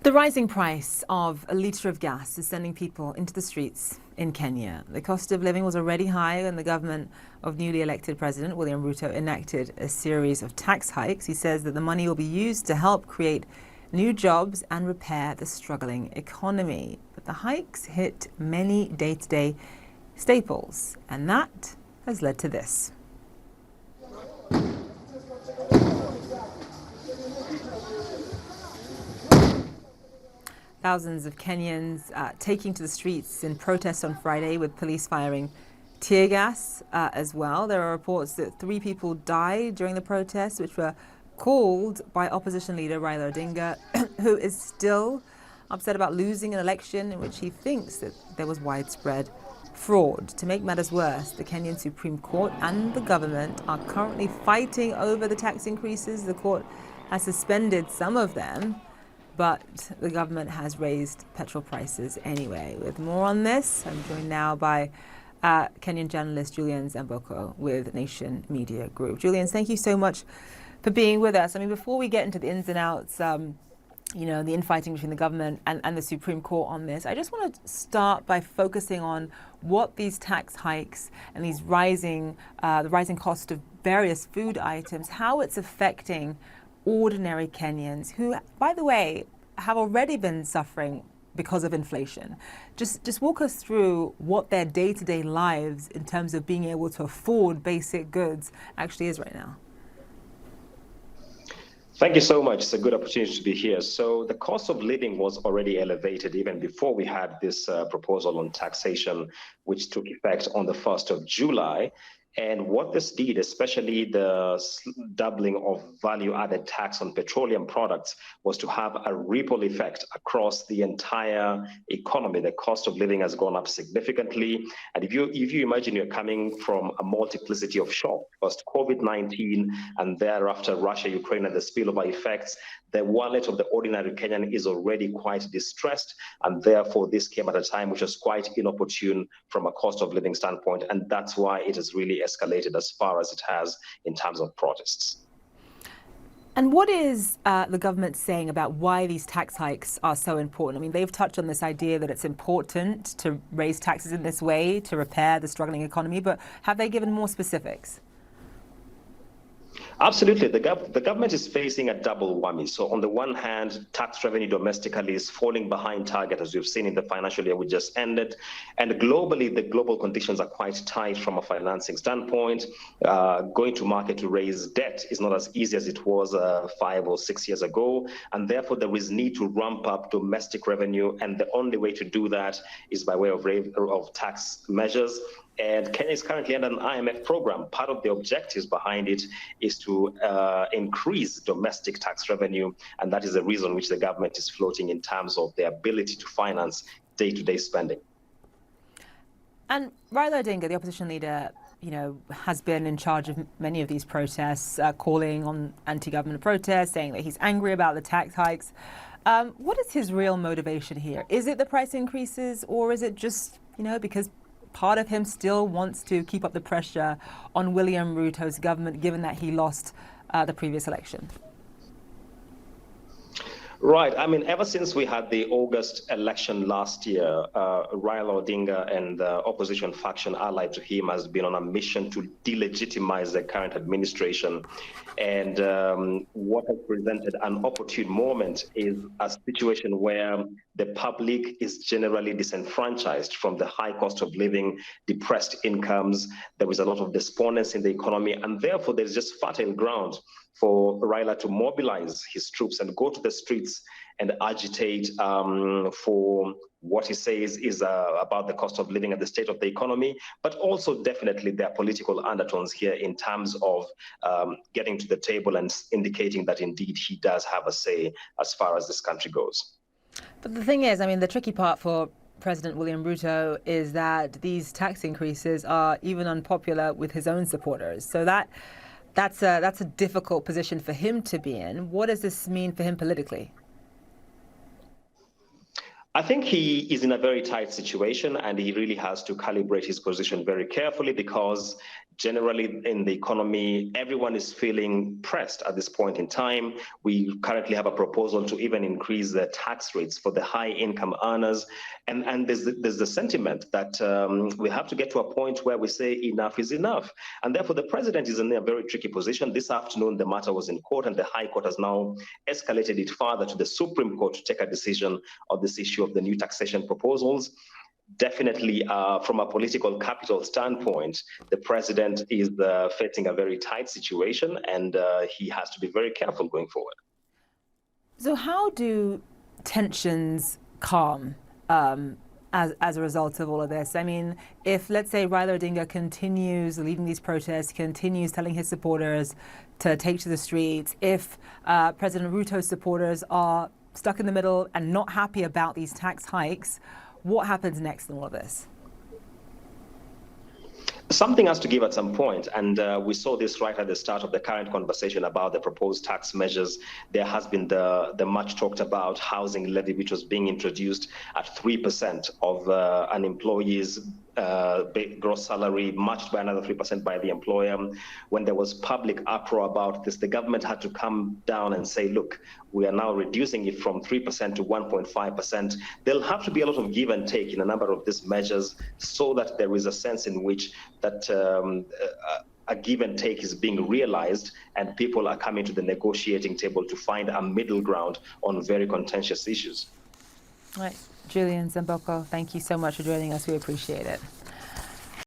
The rising price of a litre of gas is sending people into the streets in Kenya. The cost of living was already high when the government of newly elected President William Ruto enacted a series of tax hikes. He says that the money will be used to help create new jobs and repair the struggling economy. But the hikes hit many day-to-day staples, and that has led to this. Thousands of Kenyans taking to the streets in protest on Friday, with police firing tear gas as well. There are reports that 3 people died during the protests, which were called by opposition leader Raila Odinga, who is still upset about losing an election in which he thinks that there was widespread fraud. To make matters worse, the Kenyan Supreme Court and the government are currently fighting over the tax increases. The court has suspended some of them, but the government has raised petrol prices anyway. With more on this, I'm joined now by Kenyan journalist Julian Zamboko with Nation Media Group. Julian, thank you so much for being with us. I mean, before we get into the ins and outs, the infighting between the government and the Supreme Court on this, I just want to start by focusing on what these tax hikes and these the rising cost of various food items, how it's affecting ordinary Kenyans who, by the way, have already been suffering because of inflation. Just walk us through what their day-to-day lives in terms of being able to afford basic goods actually is right now. Thank you so much. It's a good opportunity to be here. So the cost of living was already elevated even before we had this proposal on taxation, which took effect on the 1st of July. And what this did, especially the doubling of value-added tax on petroleum products, was to have a ripple effect across the entire economy. The cost of living has gone up significantly. And if you imagine you're coming from a multiplicity of shocks, first COVID-19 and thereafter Russia, Ukraine, and the spillover effects, the wallet of the ordinary Kenyan is already quite distressed. And therefore, this came at a time which was quite inopportune from a cost of living standpoint. And that's why it has really escalated as far as it has in terms of protests. And what is the government saying about why these tax hikes are so important? I mean, they've touched on this idea that it's important to raise taxes in this way to repair the struggling economy, but have they given more specifics? Absolutely. The government is facing a double whammy. So on the one hand, tax revenue domestically is falling behind target, as we've seen in the financial year we just ended. And globally, the global conditions are quite tight from a financing standpoint. Going to market to raise debt is not as easy as it was 5 or 6 years ago. And therefore, there is need to ramp up domestic revenue. And the only way to do that is by way of tax measures. And Kenya is currently under an IMF program. Part of the objectives behind it is to increase domestic tax revenue. And that is the reason which the government is floating in terms of the ability to finance day-to-day spending. And Raila Odinga, the opposition leader, has been in charge of many of these protests, calling on anti-government protests, saying that he's angry about the tax hikes. What is his real motivation here? Is it the price increases, or is it just, because part of him still wants to keep up the pressure on William Ruto's government, given that he lost the previous election? Right. I mean, ever since we had the August election last year, Raila Odinga and the opposition faction allied to him has been on a mission to delegitimize the current administration. And what has presented an opportune moment is a situation where the public is generally disenfranchised from the high cost of living, depressed incomes. There is a lot of despondence in the economy, and therefore there's just fertile ground for Raila to mobilize his troops and go to the streets and agitate for what he says is about the cost of living and the state of the economy, but also definitely there are political undertones here in terms of getting to the table and indicating that indeed he does have a say as far as this country goes. But the thing is, I mean, the tricky part for President William Ruto is that these tax increases are even unpopular with his own supporters. So that's a difficult position for him to be in. What does this mean for him politically? I think he is in a very tight situation, and he really has to calibrate his position very carefully, because generally in the economy, everyone is feeling pressed at this point in time. We currently have a proposal to even increase the tax rates for the high income earners. And there's the sentiment that we have to get to a point where we say enough is enough. And therefore, the president is in a very tricky position. This afternoon, the matter was in court, and the High Court has now escalated it further to the Supreme Court to take a decision on this issue of the new taxation proposals. Definitely, from a political capital standpoint, the president is facing a very tight situation, and he has to be very careful going forward. So how do tensions calm as a result of all of this? I mean, if, let's say, Raila Odinga continues leading these protests, continues telling his supporters to take to the streets, if President Ruto's supporters are stuck in the middle and not happy about these tax hikes, what happens next in all of this? Something has to give at some point, and we saw this right at the start of the current conversation about the proposed tax measures. There has been the much talked about housing levy, which was being introduced at 3% of an employee's gross salary, matched by another 3% by the employer. When there was public uproar about this, the government had to come down and say, look, we are now reducing it from 3% to 1.5%. There'll have to be a lot of give and take in a number of these measures so that there is a sense in which that a give and take is being realized and people are coming to the negotiating table to find a middle ground on very contentious issues. Right. Julian Zamboko, thank you so much for joining us. We appreciate it.